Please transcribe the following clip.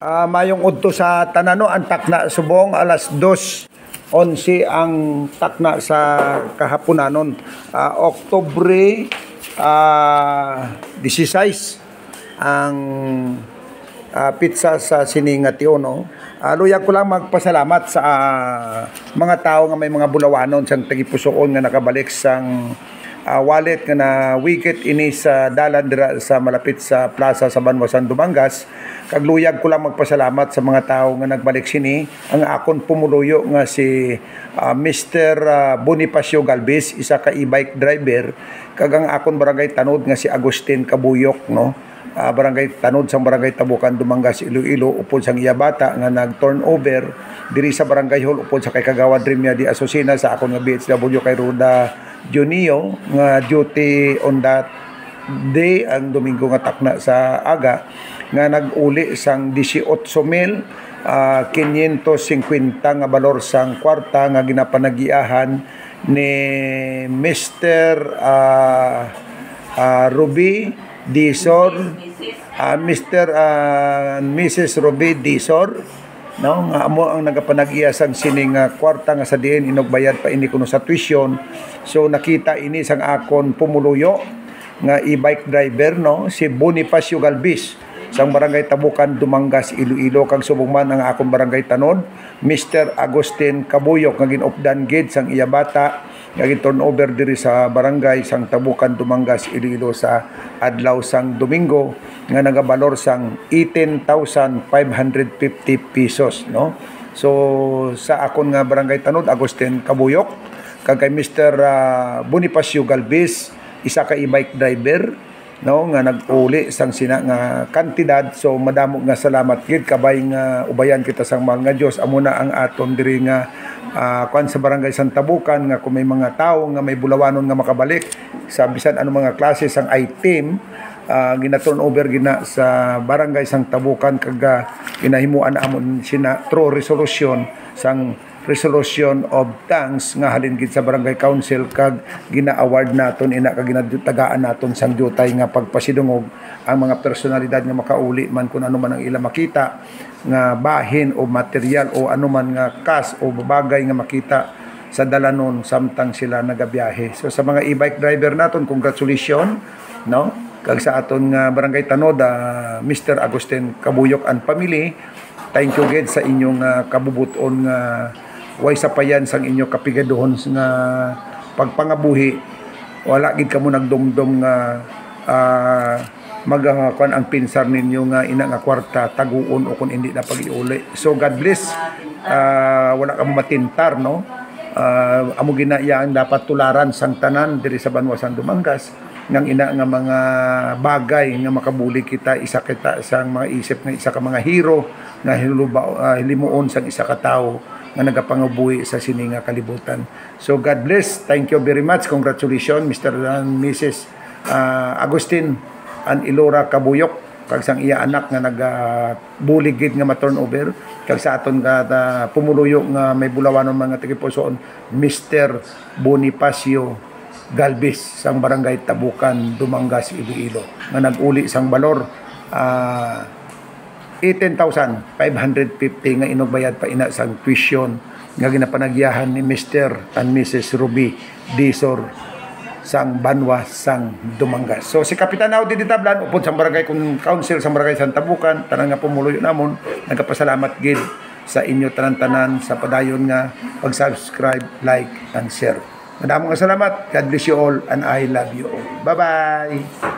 Mayong udto sa tanano ang takna subong alas 2:11 ang takna sa kahaponanon. Oktubre 16 ang pizza sa Siningatiyo, no? Luyag ko lang magpasalamat sa mga tao nga may mga bulawanon sang tagipusoon nga nakabalik sang wallet nga na wicket ini sa dalan dira sa malapit sa plaza sa Banwasan, Dumangas. Kagluyag ko lang magpasalamat sa mga tao nga nagbalik sini. Ang akon pumuluyo nga si Mr. Bonifacio Galvez, isa ka e-bike driver, kag ang akon barangay tanod nga si Agustin Kabuyok, no? Barangay tanod sa barangay Tabukan, Dumangas, Iloilo, upod sang iya bata nga nag-turnover diri sa barangay hall upod sa kay Kagawad Rimya di Asosina sa akon nga BHW kay Ruda Junio nga duty on that day ang Domingo nga takna sa aga nga nag-uli sang 18,550 nga balor sang kwarta nga ginapanagiahan ni Mr. Ruby Disor, Mr. and Mrs. Ruby Disor, no, nga amo ang nagapanag-iyasang sining kwarta nga sa diin inogbayad pa ini kuno sa tuition. So nakita ini sang akon pumuluyo nga e-bike driver, no, si Bonifacio Galvez sang barangay Tabukan, Dumangas, Iloilo, kag subong man ang akong barangay tanod Mr. Agustin Kabuyok nga ginupdan gid sang iya bata nga turnover diri sa barangay sang Tabukan, Dumangas, Iloilo sa adlaw sang Domingo nga nagabalor sang 18,550 pesos, no? So sa akon nga barangay tanod Agustin Kabuyok kag kay Mr. Bonifacio Galvez, isa ka e-bike driver, no, nga nag-uli sang sina nga kantidad. So madamo nga salamat gid kabay nga ubayan kita sang mahal nga Dios. Amo na ang aton diri nga kuan sa barangay Santa Bukan nga kung may mga tawo nga may bulawanon nga makabalik sa bisan ano mga klase sang item gina-turn over gina sa barangay sang Tabukan kag ginahimuan amon sina through resolution sang resolution of thanks nga halin gid sa barangay council kag gina-award naton ina kag ginatagaan naton sang jutay nga pagpasidungog ang mga personalidad nga makauli man kun ano man ang ila makita nga bahin o material o ano man nga cash o bagay nga makita sa dalanon samtang sila nagabiyahe. So sa mga e-bike driver naton, congratulations, no? Kag sa aton nga barangay tanod Mr. Agustin Kabuyok and family, thank you gid sa inyong kabubuton nga way sapayan sang inyo kapigaduhon nga pagpangabuhi. Wala gid kamo nagdumdum nga magkuan ang pinsar ninyo nga ina nga kwarta taguon o kung hindi na pag-iuli. So God bless. Wala kamo matintar, no? Amo ginayaan dapat tularan sang tanan diri sa Banwasan, Dumangas nang ina nga mga bagay nga makabuli kita, isa kita sang mga isip nga isa ka mga hero nga hilimuon sang isa ka tawo nga nagapangabuhi sa sini nga kalibutan. So God bless. Thank you very much. Congratulations Mr. and Mrs. Agustin and Ilora Kabuyok kag sang iya anak nga nagabulig gid nga ma-turnover kag sa aton nga pumuluyo nga may bulawanon mga tagipusoon Mr. Bonifacio Galvez sang barangay Tabukan, Dumangas, Iloilo nga nag-uli sang balor 18,550 nga inogbayad pa ina sang tuition nga ginapanagyahan ni Mr. and Mrs. Ruby Disor sang Banwa sang Dumangas. So si Kapitan Audi Ditablan upod sang barangay council sang barangay Santa Bukan, tanan nga pumuluyo namon, nagapasalamat gid sa inyo tanan-tanan sa padayon nga pag-subscribe, like and share. Madamong salamat. God bless you all and I love you all. Bye-bye.